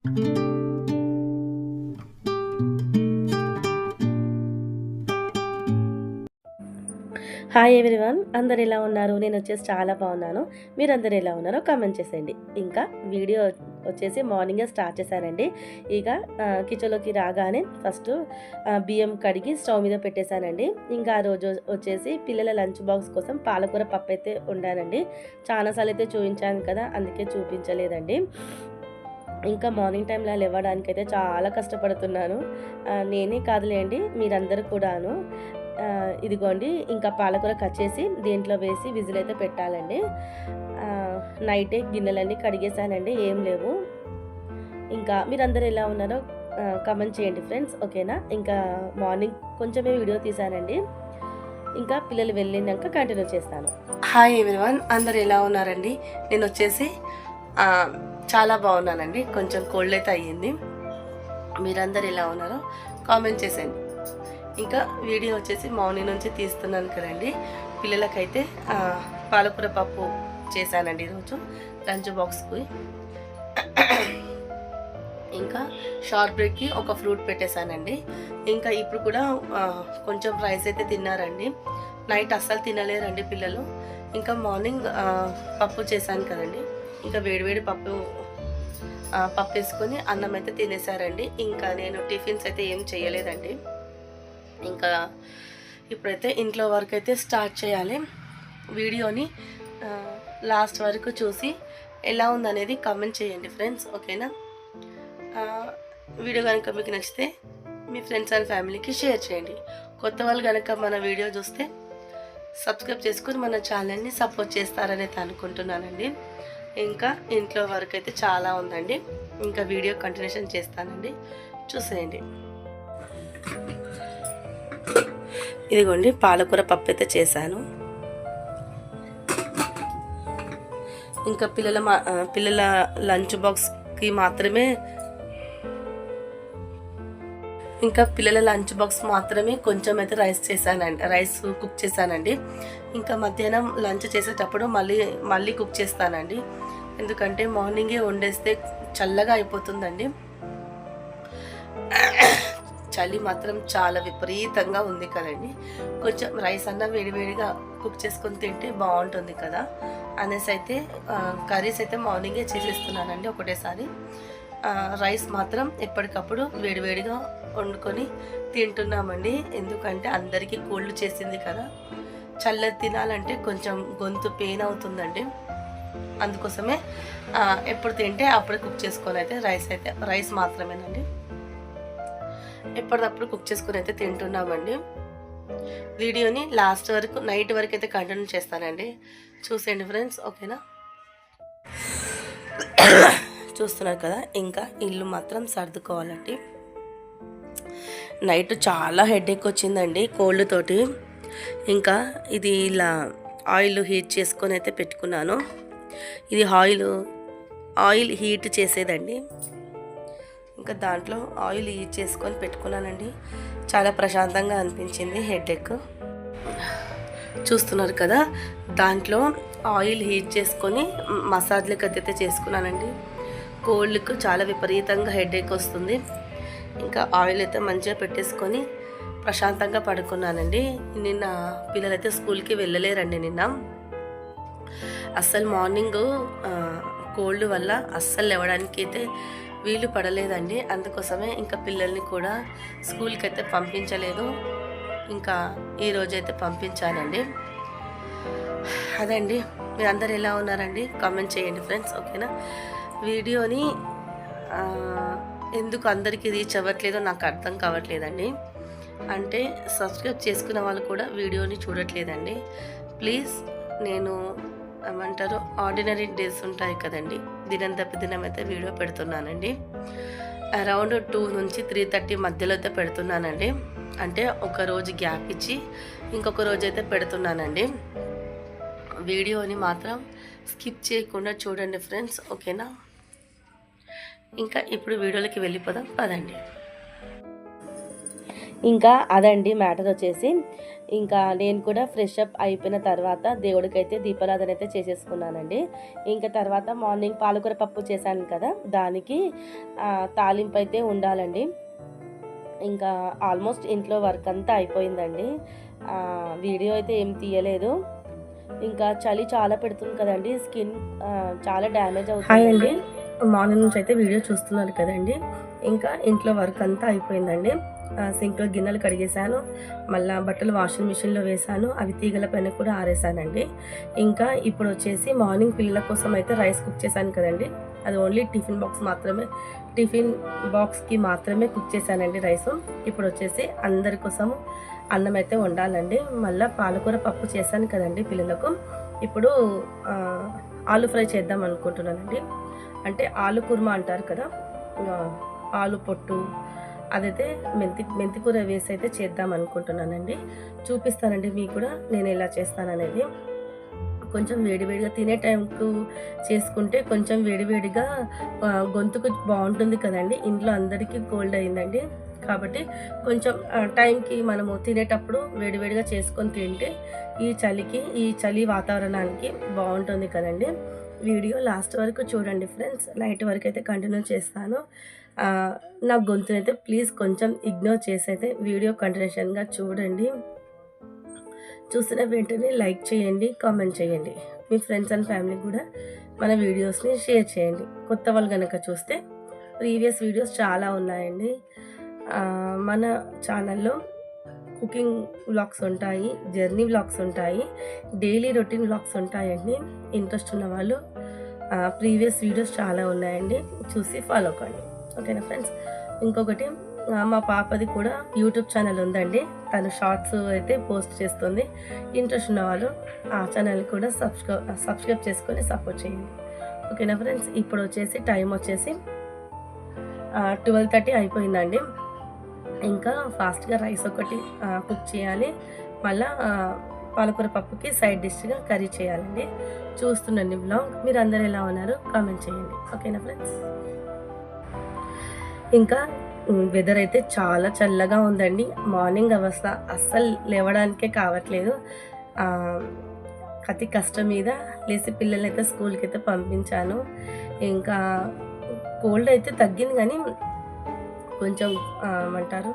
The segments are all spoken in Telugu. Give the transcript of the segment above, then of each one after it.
హాయ్ ఎవ్రీవన్, అందరు ఎలా ఉన్నారు? నేను వచ్చేసి చాలా బాగున్నాను. మీరందరూ ఎలా ఉన్నారో కామెంట్ చేసేయండి. ఇంకా వీడియో వచ్చేసి మార్నింగే స్టార్ట్ చేశానండి. ఇక కిచెన్లోకి రాగానే ఫస్ట్ బియ్యం కడిగి స్టవ్ మీద పెట్టేశానండి. ఇంకా ఆ రోజు వచ్చేసి పిల్లల లంచ్ బాక్స్ కోసం పాలకూర పప్పు అయితే వండానండి. చాలాసార్లు అయితే చూపించాను కదా, అందుకే చూపించలేదండి. ఇంకా మార్నింగ్ టైంలో లేవడానికి అయితే చాలా కష్టపడుతున్నాను. నేనే కాదులేండి, మీరందరూ కూడాను. ఇదిగోండి, ఇంకా పాలకూర కట్ చేసి దీంట్లో వేసి విజిల్ అయితే పెట్టాలండి. నైటే గిన్నెలన్నీ కడిగేసానండి, ఏం లేవు. ఇంకా మీరందరూ ఎలా ఉన్నారో కామెంట్ చేయండి ఫ్రెండ్స్, ఓకేనా? ఇంకా మార్నింగ్ కొంచెమే వీడియో తీసానండి. ఇంకా పిల్లలు వెళ్ళినాక కంటిన్యూ చేస్తాను. హాయ్ ఎవ్రీవన్, అందరు ఎలా ఉన్నారండి? నేను వచ్చేసి చాలా బాగున్నానండి. కొంచెం కోల్డ్ అయితే అయ్యింది. మీరందరు ఎలా ఉన్నారో కామెంట్ చేసేయండి. ఇంకా వీడియో వచ్చేసి మార్నింగ్ నుంచి తీస్తున్నాను కదండి. పిల్లలకైతే పాలకూర పప్పు చేశానండి ఈరోజు లంచ్ బాక్స్కి. ఇంకా షార్ట్ బ్రేక్కి ఒక ఫ్రూట్ పెట్టేశానండి. ఇంకా ఇప్పుడు కూడా కొంచెం రైస్ అయితే తిన్నారండి. నైట్ అస్సలు తినలేరండి పిల్లలు. ఇంకా మార్నింగ్ పప్పు చేశాను కదండి, ఇంకా వేడివేడి పప్పు వేసుకొని అన్నం అయితే తినేసారండి. ఇంకా నేను టిఫిన్స్ అయితే ఏం చేయలేదండి. ఇంకా ఇప్పుడైతే ఇంట్లో వర్క్ అయితే స్టార్ట్ చేయాలి. వీడియోని లాస్ట్ వరకు చూసి ఎలా ఉందనేది కామెంట్ చేయండి ఫ్రెండ్స్, ఓకేనా? వీడియో కనుక మీకు నచ్చితే మీ ఫ్రెండ్స్ అండ్ ఫ్యామిలీకి షేర్ చేయండి. కొత్త వాళ్ళు కనుక మన వీడియో చూస్తే సబ్స్క్రైబ్ చేసుకొని మన ఛానల్ని సపోర్ట్ చేస్తారని అనుకుంటున్నానండి. ఇంకా ఇంట్లో వర్క్ అయితే చాలా ఉందండి. ఇంకా వీడియో కంటిన్యూషన్ చేస్తానండి, చూసేయండి. ఇదిగోండి, పాలకూర పప్పు అయితే చేశాను. ఇంకా పిల్లల లంచ్ బాక్స్కి మాత్రమే కొంచెం అయితే రైస్ కుక్ చేశానండి. ఇంకా మధ్యాహ్నం లంచ్ చేసేటప్పుడు మళ్ళీ కుక్ చేస్తానండి. ఎందుకంటే మార్నింగే వండేస్తే చల్లగా అయిపోతుందండి. చలి మాత్రం చాలా విపరీతంగా ఉంది కదండి. కొంచెం రైస్ అన్న వేడివేడిగా కుక్ చేసుకొని తింటే బాగుంటుంది కదా అనేసి అయితే కర్రీస్ అయితే మార్నింగే చేసేస్తున్నానండి ఒకటేసారి. రైస్ మాత్రం ఎప్పటికప్పుడు వేడివేడిగా వండుకొని తింటున్నామండి. ఎందుకంటే అందరికీ కోల్డ్ చేసింది కదా, చల్లది తినాలంటే కొంచెం గొంతు పెయిన్ అవుతుందండి. అందుకోసమే ఎప్పుడు తింటే అప్పుడు కుక్ చేసుకొని అయితే రైస్ మాత్రమేనండి ఎప్పటికప్పుడు కుక్ చేసుకుని అయితే తింటున్నామండి. వీడియోని లాస్ట్ వరకు నైట్ వరకు అయితే కంటిన్యూ చేస్తానండి, చూసేయండి ఫ్రెండ్స్, ఓకేనా? చూస్తున్నారు కదా. ఇంకా ఇల్లు మాత్రం సర్దుకోవాలండి. నైట్ చాలా హెడేక్ వచ్చిందండి కోల్డ్ తోటి. ఇంకా ఇది ఇలా ఆయిల్ హీట్ చేసుకొని అయితే పెట్టుకున్నాను. ఇది ఆయిల్ హీట్ చేసేదండి. ఇంకా దాంట్లో ఆయిల్ హీట్ చేసుకొని పెట్టుకున్నానండి. చాలా ప్రశాంతంగా అనిపించింది హెడేక్. చూస్తున్నారు కదా, దాంట్లో ఆయిల్ హీట్ చేసుకొని మసాజ్లకి అయితే చేసుకున్నానండి. కోల్డ్కు చాలా విపరీతంగా హెడేక్ వస్తుంది. ఇంకా ఆయిల్ అయితే మంచిగా పెట్టేసుకొని ప్రశాంతంగా పడుకున్నానండి. నిన్న పిల్లలైతే స్కూల్కి వెళ్ళలేరండి. నిన్న అస్సలు మార్నింగ్ కోల్డ్ వల్ల అస్సలు లేవడానికి అయితే వీలు పడలేదండి. అందుకోసమే ఇంకా పిల్లల్ని కూడా స్కూల్కి అయితే పంపించలేదు. ఇంకా ఈరోజైతే పంపించానండి. అదండి, మీరు అందరు ఎలా ఉన్నారండి కామెంట్ చేయండి ఫ్రెండ్స్, ఓకేనా? వీడియోని ఎందుకు అందరికీ రీచ్ అవ్వట్లేదో నాకు అర్థం కావట్లేదండి. అంటే సబ్స్క్రైబ్ చేసుకున్న వాళ్ళు కూడా వీడియోని చూడట్లేదండి. ప్లీజ్, నేను ఏమంటారు, ఆర్డినరీ డేస్ ఉంటాయి కదండి, దినం తప్పి దినం అయితే వీడియో పెడుతున్నానండి. అరౌండ్ 2 నుంచి 3:30 మధ్యలో అయితే పెడుతున్నానండి. అంటే ఒక రోజు గ్యాప్ ఇచ్చి ఇంకొక రోజు అయితే పెడుతున్నానండి. వీడియోని మాత్రం స్కిప్ చేయకుండా చూడండి ఫ్రెండ్స్, ఓకేనా? ఇంకా ఇప్పుడు వీడియోలోకి వెళ్ళిపోదాం పదండి. ఇంకా అదండి మ్యాటర్ వచ్చేసి. ఇంకా నేను కూడా ఫ్రెష్ అప్ అయిపోయిన తర్వాత దేవుడికైతే దీపారాధన అయితే చేసేసుకున్నానండి. ఇంకా తర్వాత మార్నింగ్ పాలకూర పప్పు చేశాను కదా, దానికి తాలింపు అయితే ఉండాలండి. ఇంకా ఆల్మోస్ట్ ఇంట్లో వర్క్ అంతా అయిపోయిందండి. వీడియో అయితే ఏం తీయలేదు. ఇంకా చలి చాలా పెడుతుంది కదండి, స్కిన్ చాలా డ్యామేజ్ అవుతుంది. మార్నింగ్ నుంచి అయితే వీడియో చూస్తున్నారు కదండి. ఇంకా ఇంట్లో వర్క్ అంతా అయిపోయిందండి. సింక్లో గిన్నెలు కడిగేశాను, మళ్ళీ బట్టలు వాషింగ్ మిషన్లో వేశాను, అవి తీగల పైన కూడా ఆరేసానండి. ఇంకా ఇప్పుడు వచ్చేసి మార్నింగ్ పిల్లల కోసం అయితే రైస్ కుక్ చేశాను కదండి, అది ఓన్లీ టిఫిన్ బాక్స్కి మాత్రమే కుక్ చేశానండి రైసు. ఇప్పుడు వచ్చేసి అందరి కోసం అన్నం అయితే వండాలండి. మళ్ళీ పాలకూర పప్పు చేశాను కదండి పిల్లలకు. ఇప్పుడు ఆలు ఫ్రై చేద్దాం అనుకుంటున్నానండి. అంటే ఆలు కుర్మా అంటారు కదా, ఆలు పొట్టు అదైతే మెంతి కూర వేసి అయితే చేద్దాం అనుకుంటున్నానండి. చూపిస్తానండి మీకు కూడా నేను ఎలా చేస్తాననేది. కొంచెం వేడివేడిగా తినే టైంకు చేసుకుంటే కొంచెం వేడివేడిగా గొంతుకు బాగుంటుంది కదండి. ఇంట్లో అందరికీ కోల్డ్ అయిందండి, కాబట్టి కొంచెం టైంకి మనము తినేటప్పుడు వేడివేడిగా చేసుకొని తింటే ఈ చలి వాతావరణానికి బాగుంటుంది కదండి. వీడియో లాస్ట్ వరకు చూడండి ఫ్రెండ్స్, నైట్ వరకు అయితే కంటిన్యూ చేస్తాను. నా గొంతునైతే ప్లీజ్ కొంచెం ఇగ్నోర్ చేసి అయితే వీడియో కంటిన్యూషన్గా చూడండి. చూసిన వెంటనే లైక్ చేయండి, కామెంట్ చేయండి. మీ ఫ్రెండ్స్ అండ్ ఫ్యామిలీ కూడా మన వీడియోస్ని షేర్ చేయండి. కొత్త వాళ్ళు కనుక చూస్తే ప్రీవియస్ వీడియోస్ చాలా ఉన్నాయండి. మన ఛానల్లో కుకింగ్ వ్లాగ్స్ ఉంటాయి, జర్నీ వ్లాగ్స్ ఉంటాయి, డైలీ రొటీన్ వ్లాగ్స్ ఉంటాయండి. ఇంట్రెస్ట్ ఉన్న వాళ్ళు ప్రీవియస్ వీడియోస్ చాలా ఉన్నాయండి, చూసి ఫాలో కండి. ఓకేనా ఫ్రెండ్స్. ఇంకొకటి, మా పాపది కూడా యూట్యూబ్ ఛానల్ ఉందండి. తను షార్ట్స్ అయితే పోస్ట్ చేస్తుంది. ఇంట్రెస్ట్ ఉన్న వాళ్ళు ఆ ఛానల్ కూడా సబ్స్క్రైబ్ చేసుకొని సపోర్ట్ చేయండి. ఓకేనా ఫ్రెండ్స్. ఇప్పుడు వచ్చేసి టైం వచ్చేసి 12:30 అయిపోయిందండి. ఇంకా ఫాస్ట్గా రైస్ ఒకటి కుక్ చేయాలి, మళ్ళీ పాలకూర పప్పుకి సైడ్ డిష్గా కర్రీ చేయాలండి. చూస్తుండండి బ్లాగ్. మీరు అందరు ఎలా ఉన్నారు కామెంట్ చేయండి. ఓకేనా ఫ్రెండ్స్. ఇంకా వెదర్ అయితే చాలా చల్లగా ఉందండి. మార్నింగ్ అవస్థ అస్సలు లేవడానికే కావట్లేదు. అతి కష్టం మీద లేచి పిల్లల్ని అయితే స్కూల్కి అయితే పంపించాను. ఇంకా కోల్డ్ అయితే తగ్గింది, కానీ కొంచెం ఏమంటారు,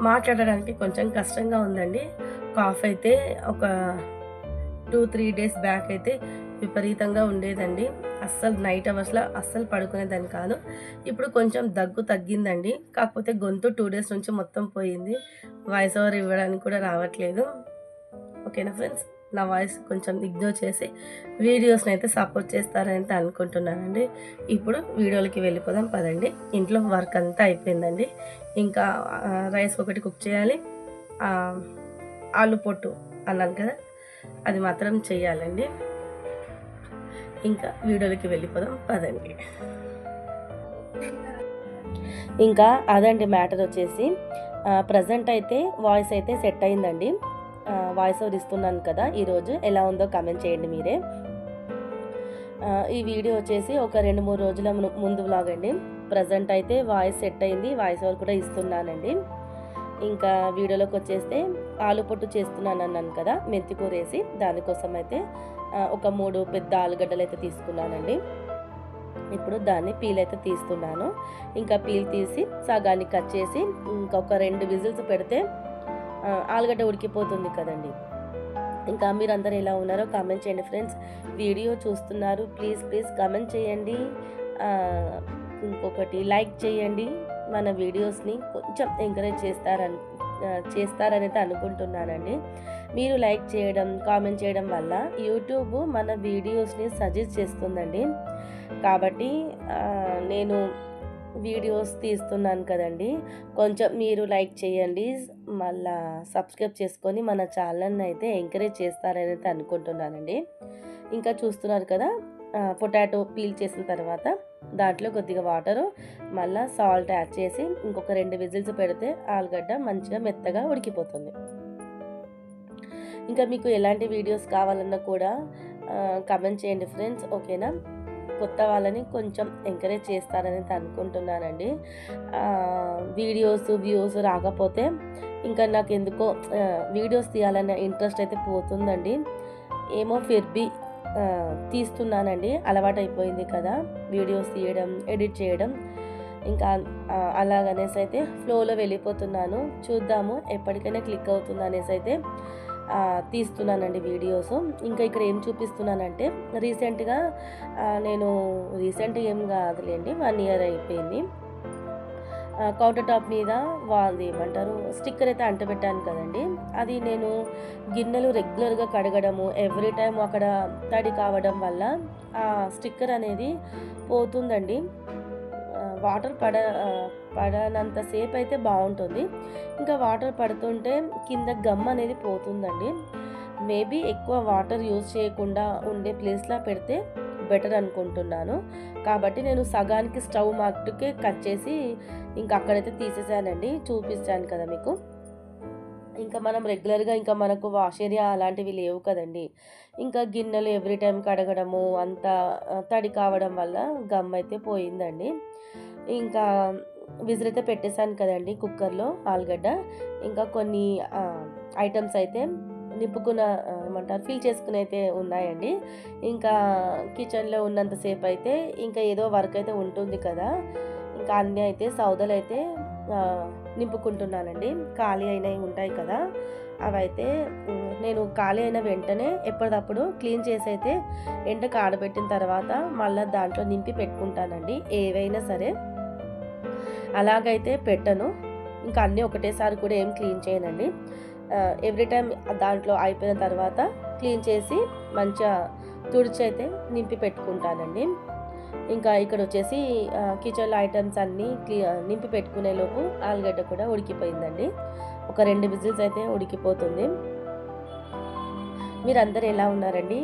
మాట్లాడడానికి కొంచెం కష్టంగా ఉందండి. కాఫ్ అయితే ఒక 2-3 డేస్ బ్యాక్ అయితే విపరీతంగా ఉండేదండి. అస్సలు నైట్ అవర్స్లో అస్సలు పడుకునేదాన్ని కాదు. ఇప్పుడు కొంచెం దగ్గు తగ్గిందండి, కాకపోతే గొంతు 2 డేస్ నుంచి మొత్తం పోయింది. వాయిస్ ఓవర్ ఇవ్వడానికి కూడా రావట్లేదు. ఓకేనా ఫ్రెండ్స్. నా వాయిస్ కొంచెం ఇగ్నోర్ చేసి వీడియోస్ని అయితే సపోర్ట్ చేస్తారని అయితే అనుకుంటున్నానండి. ఇప్పుడు వీడియోలకి వెళ్ళిపోదాం పదండి. ఇంట్లో వర్క్ అంతా అయిపోయిందండి. ఇంకా రైస్ ఒకటి కుక్ చేయాలి, ఆలు పొట్టు అన్నాను కదా, అది మాత్రం చేయాలండి. ఇంకా వీడియోలకి వెళ్ళిపోదాం పదండి. ఇంకా అదండి మ్యాటర్ వచ్చేసి. ప్రజెంట్ అయితే వాయిస్ అయితే సెట్ అయిందండి. వాయిస్ ఓవర్ ఇస్తున్నాను కదా ఈరోజు, ఎలా ఉందో కామెంట్ చేయండి మీరే. ఈ వీడియో వచ్చేసి ఒక 2-3 రోజుల ముందు వ్లాగ్ అండి. ప్రజెంట్ అయితే వాయిస్ సెట్ అయింది, వాయిస్ ఓవర్ కూడా ఇస్తున్నానండి. ఇంకా వీడియోలోకి వచ్చేస్తే ఆలు పొట్టు చేస్తున్నాను అన్నాను కదా, మెంతి కూర వేసి. దానికోసం అయితే ఒక 3 పెద్ద ఆలుగడ్డలు అయితే తీసుకున్నానండి. ఇప్పుడు దాన్ని పీల్ అయితే తీస్తున్నాను. ఇంకా పీల్ తీసి సగాన్ని కట్ చేసి ఇంకొక 2 విజిల్స్ పెడితే ఆలుగడ్డ ఉడికిపోతుంది కదండి. ఇంకా మీరందరూ ఎలా ఉన్నారో కామెంట్ చేయండి ఫ్రెండ్స్. వీడియో చూస్తున్నారు, ప్లీజ్ కామెంట్ చేయండి. ఇంకొకటి లైక్ చేయండి. మన వీడియోస్ని కొంచెం ఎంకరేజ్ చేస్తారని అయితే అనుకుంటున్నానండి. మీరు లైక్ చేయడం, కామెంట్ చేయడం వల్ల యూట్యూబ్ మన వీడియోస్ని సజెస్ట్ చేస్తుందండి. కాబట్టి నేను వీడియోస్ తీస్తున్నాను కదండి, కొంచెం మీరు లైక్ చేయండి, మళ్ళా సబ్స్క్రైబ్ చేసుకొని మన ఛానల్ని అయితే ఎంకరేజ్ చేస్తారని అయితే అనుకుంటున్నానండి. ఇంకా చూస్తున్నారు కదా, పొటాటో పీల్ చేసిన తర్వాత దాంట్లో కొద్దిగా వాటరు, మళ్ళీ సాల్ట్ యాడ్ చేసి ఇంకొక 2 విజిల్స్ పెడితే ఆలుగడ్డ మంచిగా మెత్తగా ఉడికిపోతుంది. ఇంకా మీకు ఎలాంటి వీడియోస్ కావాలన్నా కూడా కామెంట్ చేయండి ఫ్రెండ్స్. ఓకేనా. కొత్త వాళ్ళని కొంచెం ఎంకరేజ్ చేస్తారని అనుకుంటున్నానండి. వ్యూస్ రాకపోతే ఇంకా నాకు ఎందుకో వీడియోస్ తీయాలనే ఇంట్రెస్ట్ అయితే పోతుందండి. ఏమో ఫిర్బీ తీస్తున్నానండి, అలవాటైపోయింది కదా వీడియోస్ తీయడం, ఎడిట్ చేయడం. ఇంకా అలాగనేసి అయితే ఫ్లోలో వెళ్ళిపోతున్నాను. చూద్దాము ఎప్పటికైనా క్లిక్ అవుతుంది అనేసి అయితే తీస్తున్నానండి వీడియోస్. ఇంకా ఇక్కడ ఏం చూపిస్తున్నానంటే రీసెంట్గా రీసెంట్గా ఏం కాదులేండి, 1 ఇయర్ అయిపోయింది. కౌంటర్ టాప్ మీద వాళ్ళది ఏమంటారు స్టిక్కర్ అయితే అంటబెట్టాను కదండి. అది నేను గిన్నెలు రెగ్యులర్గా కడగడము, ఎవ్రీ టైం అక్కడ తడి కావడం వల్ల ఆ స్టిక్కర్ అనేది పోతుందండి. వాటర్ పడనంతసేపు అయితే బాగుంటుంది, ఇంకా వాటర్ పడుతుంటే కింద గమ్ అనేది పోతుందండి. మేబీ ఎక్కువ వాటర్ యూజ్ చేయకుండా ఉండే ప్లేస్లో పెడితే బెటర్ అనుకుంటున్నాను. కాబట్టి నేను సగానికి స్టవ్ మట్టుకే కట్ చేసి ఇంకా అక్కడైతే తీసేసానండి, చూపించాను కదా మీకు. ఇంకా మనం రెగ్యులర్గా ఇంకా మనకు వాష్ ఏరియా అలాంటివి లేవు కదండి. ఇంకా గిన్నెలు ఎవ్రీ టైం కడగడము అంత తడి కావడం వల్ల గమ్ అయితే పోయిందండి. ఇంకా విజిల్ పెట్టేశాను కదండి కుక్కర్లో ఆలుగడ్డ. ఇంకా కొన్ని ఐటమ్స్ అయితే నింపుకున్న ఏమంటారు ఫిల్ చేసుకుని అయితే ఉన్నాయండి. ఇంకా కిచెన్లో ఉన్నంతసేపు అయితే ఇంకా ఏదో వర్క్ అయితే ఉంటుంది కదా, ఇంకా అన్నీ అయితే సౌదలు అయితే నింపుకుంటున్నానండి. ఖాళీ అయినవి ఉంటాయి కదా, అవైతే నేను ఖాళీ అయిన వెంటనే ఎప్పటికప్పుడు క్లీన్ చేసి అయితే ఎండకు ఆడబెట్టిన తర్వాత మళ్ళీ దాంట్లో నింపి పెట్టుకుంటానండి. ఏవైనా సరే అలాగైతే పెట్టను. ఇంకా అన్నీ ఒకటేసారి కూడా ఏం క్లీన్ చేయనండి. ఎవ్రీ టైం దాంట్లో అయిపోయిన తర్వాత క్లీన్ చేసి మంచిగా తుడిచి అయితే నింపి పెట్టుకుంటానండి. ఇంకా ఇక్కడ వచ్చేసి కిచెన్లో ఐటమ్స్ అన్నీ నింపి పెట్టుకునే లోపు ఆలుగడ్డ కూడా ఉడికిపోయిందండి. ఒక 2 విజిల్స్ అయితే ఉడికిపోతుంది. మీరందరూ ఎలా ఉన్నారండి?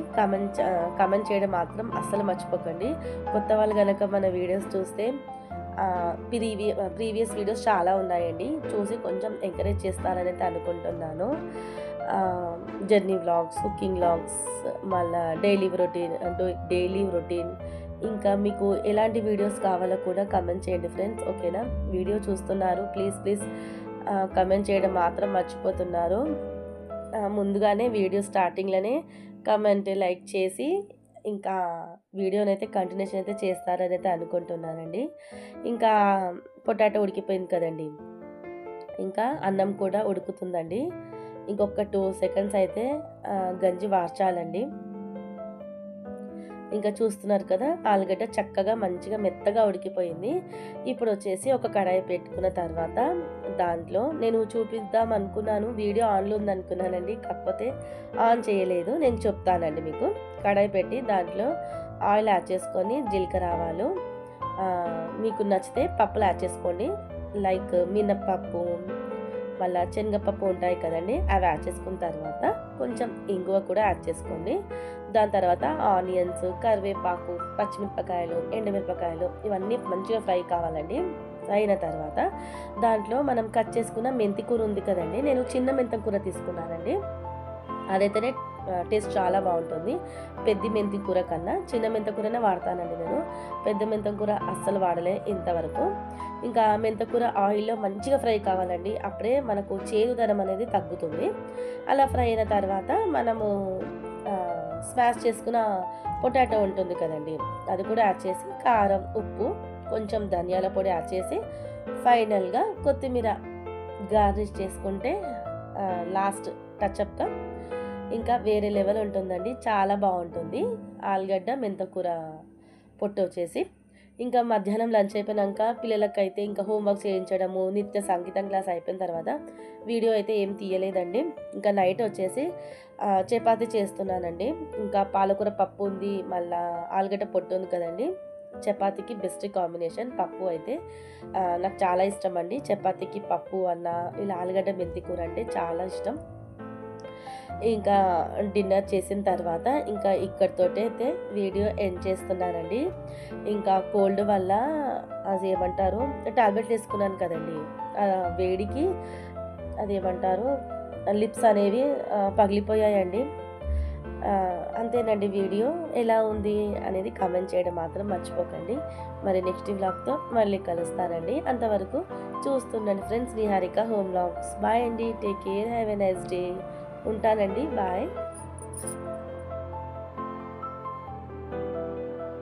కమెంట్ చేయడం మాత్రం అస్సలు మర్చిపోకండి. కొత్త వాళ్ళు కనుక మన వీడియోస్ చూస్తే ప్రీవియస్ వీడియోస్ చాలా ఉన్నాయండి, చూసి కొంచెం ఎంకరేజ్ చేస్తారని అయితే అనుకుంటున్నాను. జర్నీ వ్లాగ్స్, కుకింగ్ వ్లాగ్స్, మళ్ళీ డైలీ రొటీన్ ఇంకా మీకు ఎలాంటి వీడియోస్ కావాలో కూడా కమెంట్ చేయండి ఫ్రెండ్స్, ఓకేనా? వీడియో చూస్తున్నారు, ప్లీజ్ కమెంట్ చేయడం మాత్రం మర్చిపోతున్నారు. ముందుగానే వీడియో స్టార్టింగ్లోనే కమెంట్ లైక్ చేసి ఇంకా వీడియోనైతే కంటిన్యూషన్ అయితే చేస్తారని అయితే అనుకుంటున్నానండి. ఇంకా పొటాటో ఉడికిపోయింది కదండి, ఇంకా అన్నం కూడా ఉడుకుతుందండి. ఇంకొక 2 సెకండ్స్ అయితే గంజి వార్చాలండి. ఇంకా చూస్తున్నారు కదా, ఆలుగడ్డ చక్కగా మంచిగా మెత్తగా ఉడికిపోయింది. ఇప్పుడు వచ్చేసి ఒక కడాయి పెట్టుకున్న తర్వాత దాంట్లో నేను చూపిద్దాం అనుకున్నాను, వీడియో ఆన్లో ఉంది అనుకున్నానండి, కాకపోతే ఆన్ చేయలేదు. నేను చెప్తానండి మీకు. కడాయి పెట్టి దాంట్లో ఆయిల్ యాడ్ చేసుకొని జీలకర్ర ఆవాలు, మీకు నచ్చితే పప్పులు యాడ్ చేసుకోండి, లైక్ మినప్పప్పు, మళ్ళీ శనగపప్పు ఉంటాయి కదండి, అవి యాడ్ చేసుకున్న తర్వాత కొంచెం ఇంగువ కూడా యాడ్ చేసుకోండి. దాని తర్వాత ఆనియన్స్, కరివేపాకు, పచ్చిమిరపకాయలు, ఎండుమిరపకాయలు ఇవన్నీ మంచిగా ఫ్రై కావాలండి. ఫ్రై అయిన తర్వాత దాంట్లో మనం కట్ చేసుకున్న మెంతి కూర ఉంది కదండి, నేను చిన్న మెంతం కూర తీసుకున్నానండి. అదైతేనే టేస్ట్ చాలా బాగుంటుంది. పెద్ద మెంతి కూర కన్నా చిన్న మెంత కూరనే వాడతానండి నేను, పెద్ద మెంతం కూర అస్సలు వాడలే ఇంతవరకు. ఇంకా మెంతకూర ఆయిల్లో మంచిగా ఫ్రై కావాలండి, అప్పుడే మనకు చేదుదనం అనేది తగ్గుతుంది. అలా ఫ్రై అయిన తర్వాత మనము స్మాష్ చేసుకున్న పొటాటో ఉంటుంది కదండి, అది కూడా యాడ్ చేసి కారం, ఉప్పు, కొంచెం ధనియాల పొడి యాడ్ చేసి ఫైనల్గా కొత్తిమీర గార్నిష్ చేసుకుంటే లాస్ట్ టచ్అప్గా ఇంకా వేరే లెవెల్ ఉంటుందండి, చాలా బాగుంటుంది ఆలుగడ్డ మెంతకూర పొట్టు వచ్చేసి. ఇంకా మధ్యాహ్నం లంచ్ అయిపోయినాక పిల్లలకైతే ఇంకా హోంవర్క్ చేయించడము, నిత్య సంగీతం క్లాస్ అయిపోయిన తర్వాత వీడియో అయితే ఏం తీయలేదండి. ఇంకా నైట్ వచ్చేసి చపాతీ చేస్తున్నానండి. ఇంకా పాలకూర పప్పు ఉంది, మళ్ళీ ఆలుగడ్డ పొట్టు ఉంది కదండి, చపాతీకి బెస్ట్ కాంబినేషన్ పప్పు అయితే నాకు చాలా ఇష్టం అండి. చపాతీకి పప్పు అన్న ఇలా ఆలుగడ్డ మెంతి కూర అంటే చాలా ఇష్టం. ఇంకా డిన్నర్ చేసిన తర్వాత ఇంకా ఇక్కడితోటి అయితే వీడియో ఎండ్ చేస్తున్నానండి. ఇంకా కోల్డ్ వల్ల అది ఏమంటారు టాబ్లెట్లు వేసుకున్నాను కదండి, వేడికి అదేమంటారు లిప్స్ అనేవి పగిలిపోయాయండి. అంతేనండి. వీడియో ఎలా ఉంది అనేది కామెంట్ చేయడం మాత్రం మర్చిపోకండి. మరి నెక్స్ట్ వ్లాగ్‌తో మళ్ళీ కలుస్తానండి. అంతవరకు చూస్తుండండి friends Niharika home vlogs. Bye అండి. Take care. Have a nice day. ఉంటానండి. బాయ్.